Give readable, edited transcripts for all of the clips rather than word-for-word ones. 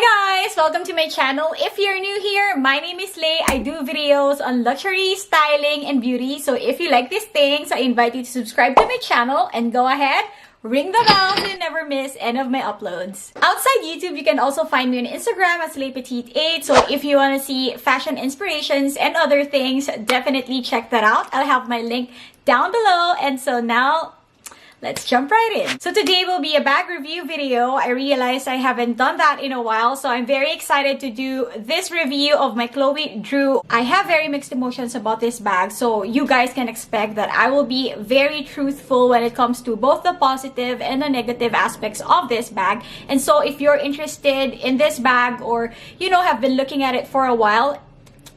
Hi guys! Welcome to my channel. If you're new here, my name is Lay. I do videos on luxury, styling, and beauty. So if you like these things, I invite you to subscribe to my channel and go ahead, ring the bell so you never miss any of my uploads. Outside YouTube, you can also find me on Instagram as LayPetite8. So if you want to see fashion inspirations and other things, definitely check that out. I'll have my link down below. And so now, let's jump right in. So today will be a bag review video. I realized I haven't done that in a while, so I'm very excited to do this review of my Chloe Drew. I have very mixed emotions about this bag, so you guys can expect that I will be very truthful when it comes to both the positive and the negative aspects of this bag. And so if you're interested in this bag or, you know, have been looking at it for a while,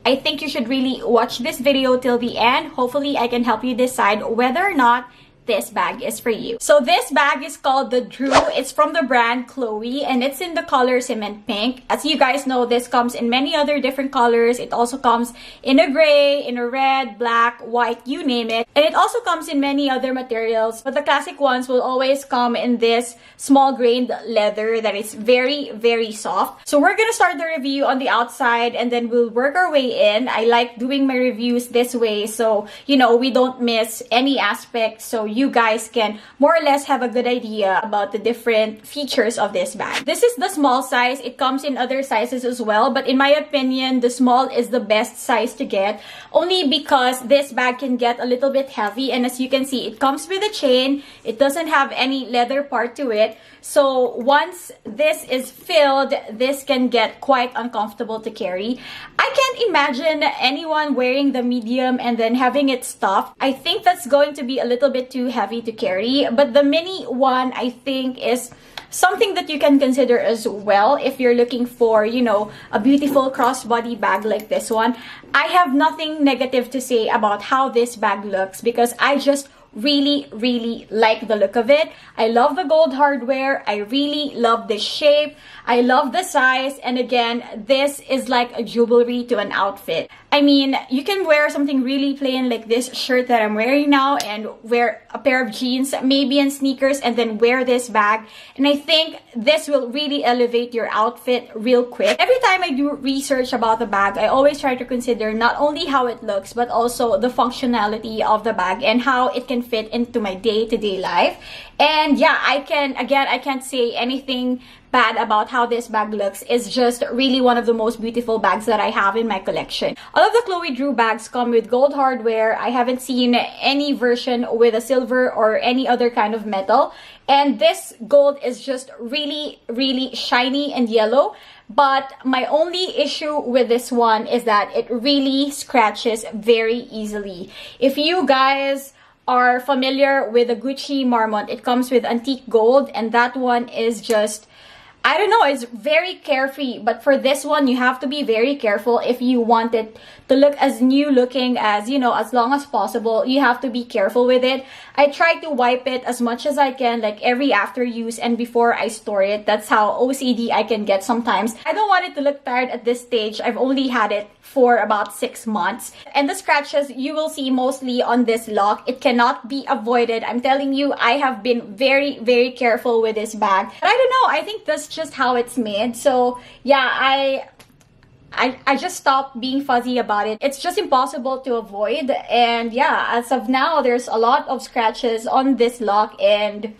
I think you should really watch this video till the end. Hopefully, I can help you decide whether or not this bag is for you. So this bag is called the Drew. It's from the brand Chloe and it's in the color cement pink. As you guys know, this comes in many other different colors. It also comes in a gray, in a red, black, white, you name it. And it also comes in many other materials, but the classic ones will always come in this small grained leather that is very, very soft. So we're gonna start the review on the outside and then we'll work our way in. I like doing my reviews this way so, you know, we don't miss any aspect, so you guys can more or less have a good idea about the different features of this bag. This is the small size. It comes in other sizes as well, but in my opinion, the small is the best size to get, only because this bag can get a little bit heavy. And as you can see, it comes with a chain. It doesn't have any leather part to it. So once this is filled, this can get quite uncomfortable to carry. I can't imagine anyone wearing the medium and then having it stuffed. I think that's going to be a little bit too heavy to carry, but the mini one I think is something that you can consider as well if you're looking for, you know, a beautiful crossbody bag like this one. I have nothing negative to say about how this bag looks because I just really like the look of it. I love the gold hardware. I really love the shape. I love the size. And again, this is like a jewelry to an outfit. I mean, you can wear something really plain like this shirt that I'm wearing now and wear a pair of jeans, maybe, and sneakers, and then wear this bag. And I think this will really elevate your outfit real quick. Every time I do research about the bag, I always try to consider not only how it looks, but also the functionality of the bag and how it can fit into my day-to-day life. And yeah, I can't say anything bad about how this bag looks. It's just really one of the most beautiful bags that I have in my collection. All of the Chloe Drew bags come with gold hardware. I haven't seen any version with a silver or any other kind of metal. And this gold is just really shiny and yellow. But my only issue with this one is that it really scratches very easily. If you guys are familiar with the Gucci Marmont, it comes with antique gold, and that one is just, I don't know, it's very carefree. But for this one, you have to be very careful if you want it to look as new looking as, you know, as long as possible. You have to be careful with it. I try to wipe it as much as I can, like every after use and before I store it. That's how OCD I can get sometimes. I don't want it to look tired at this stage. I've only had it for about 6 months. And the scratches you will see mostly on this lock. It cannot be avoided. I'm telling you, I have been very careful with this bag. But I don't know, I think that's just how it's made. So yeah, I just stopped being fuzzy about it. It's just impossible to avoid. And yeah, as of now, there's a lot of scratches on this lock and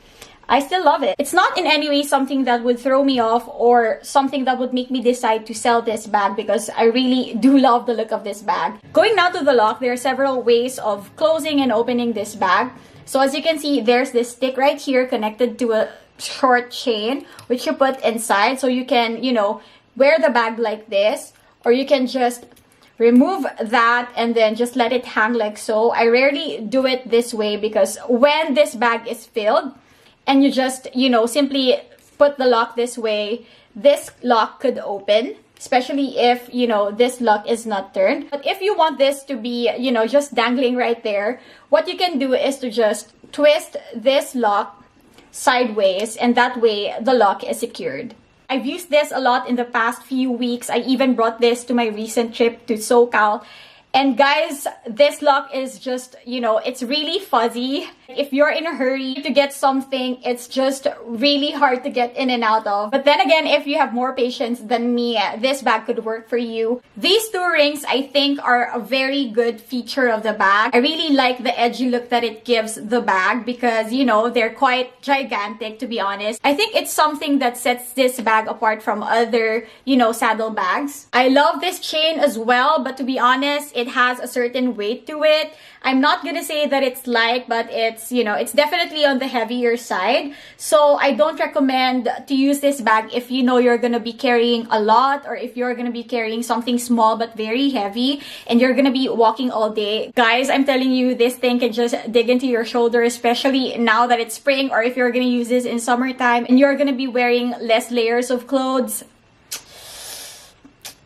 I still love it. It's not in any way something that would throw me off or something that would make me decide to sell this bag because I really do love the look of this bag. Going now to the lock, there are several ways of closing and opening this bag. So as you can see, there's this stick right here connected to a short chain which you put inside, so you can, you know, wear the bag like this, or you can just remove that and then just let it hang like so. I rarely do it this way because when this bag is filled and you just, you know, simply put the lock this way, this lock could open, especially if, you know, this lock is not turned. But if you want this to be, you know, just dangling right there, what you can do is to just twist this lock sideways, and that way the lock is secured. I've used this a lot in the past few weeks. I even brought this to my recent trip to SoCal, And guys, this lock is just, it's really fuzzy. If you're in a hurry to get something, it's just really hard to get in and out of. But then again, if you have more patience than me, this bag could work for you. These two rings, I think, are a very good feature of the bag. I really like the edgy look that it gives the bag because, they're quite gigantic, to be honest. I think it's something that sets this bag apart from other, saddle bags. I love this chain as well, but to be honest, it has a certain weight to it. I'm not gonna say that it's light, but it's, it's definitely on the heavier side. So I don't recommend to use this bag if you're gonna be carrying a lot, or if you're gonna be carrying something small but very heavy and you're gonna be walking all day. Guys, I'm telling you, this thing can just dig into your shoulder, especially now that it's spring, or if you're gonna use this in summertime and you're gonna be wearing less layers of clothes.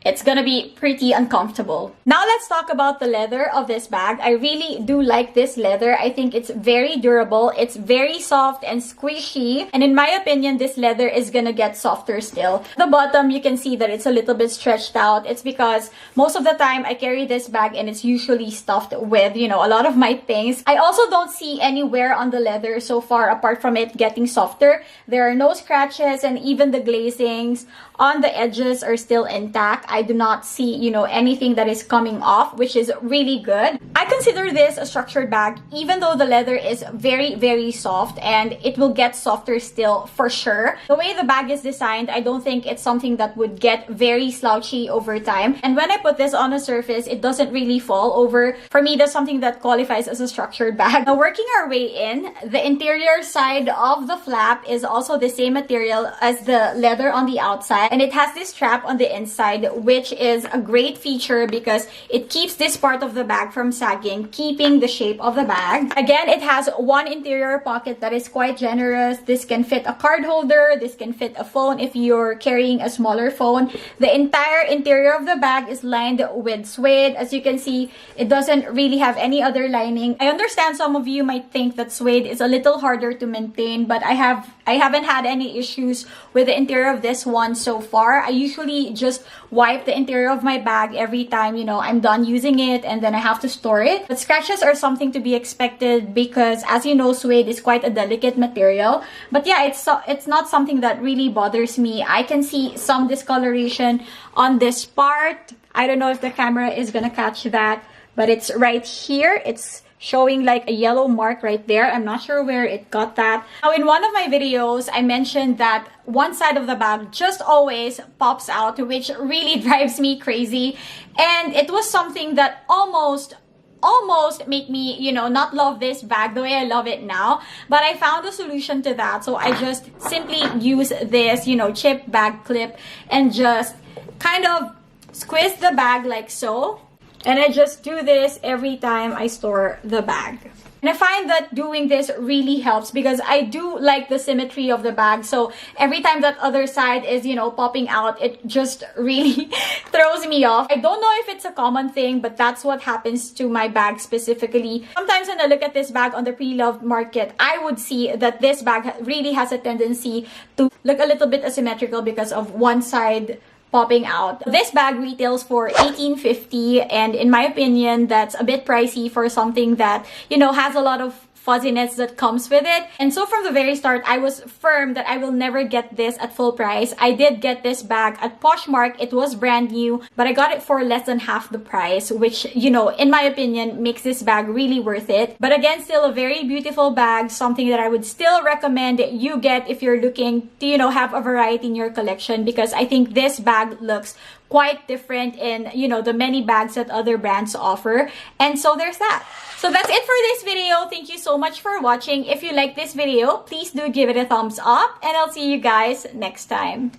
It's gonna be pretty uncomfortable. Now let's talk about the leather of this bag. I really do like this leather. I think it's very durable. It's very soft and squishy. And in my opinion, this leather is gonna get softer still. The bottom, you can see that it's a little bit stretched out. It's because most of the time I carry this bag and it's usually stuffed with, a lot of my things. I also don't see any wear on the leather so far apart from it getting softer. There are no scratches, and even the glazings on the edges are still intact. I do not see, anything that is coming off, which is really good. I consider this a structured bag, even though the leather is very, very soft, and it will get softer still for sure. The way the bag is designed, I don't think it's something that would get very slouchy over time. And when I put this on a surface, it doesn't really fall over. For me, that's something that qualifies as a structured bag. Now, working our way in, the interior side of the flap is also the same material as the leather on the outside. And it has this strap on the inside, which is a great feature because it keeps this part of the bag from sagging, keeping the shape of the bag. Again, it has one interior pocket that is quite generous. This can fit a card holder. This can fit a phone if you're carrying a smaller phone. The entire interior of the bag is lined with suede. As you can see, it doesn't really have any other lining. I understand some of you might think that suede is a little harder to maintain, but I haven't had any issues with the interior of this one so far. I usually just wipe the interior of my bag every time, I'm done using it, and then I have to store it. But scratches are something to be expected because, as you know, suede is quite a delicate material. But yeah, it's not something that really bothers me. I can see some discoloration on this part. I don't know if the camera is gonna catch that, but it's right here. It's showing like a yellow mark right there. I'm not sure where it got that. Now, in one of my videos, I mentioned that one side of the bag just always pops out, which really drives me crazy. And it was something that almost make me, not love this bag the way I love it now. But I found a solution to that. So I just simply use this, chip bag clip and just kind of squeeze the bag like so. And I just do this every time I store the bag. And I find that doing this really helps because I do like the symmetry of the bag. So every time that other side is, popping out, it just really throws me off. I don't know if it's a common thing, but that's what happens to my bag specifically. Sometimes when I look at this bag on the pre-loved market, I would see that this bag really has a tendency to look a little bit asymmetrical because of one side popping out. This bag retails for $18.50, and in my opinion, that's a bit pricey for something that, has a lot of fuzziness that comes with it. And so from the very start, I was firm that I will never get this at full price. I did get this bag at Poshmark. It was brand new, but I got it for less than half the price, which, in my opinion, makes this bag really worth it. But again, still a very beautiful bag, something that I would still recommend you get if you're looking to, have a variety in your collection, because I think this bag looks quite different in, the many bags that other brands offer. And so there's that. So that's it for this video. Thank you so much for watching. If you like this video, please do give it a thumbs up, and I'll see you guys next time.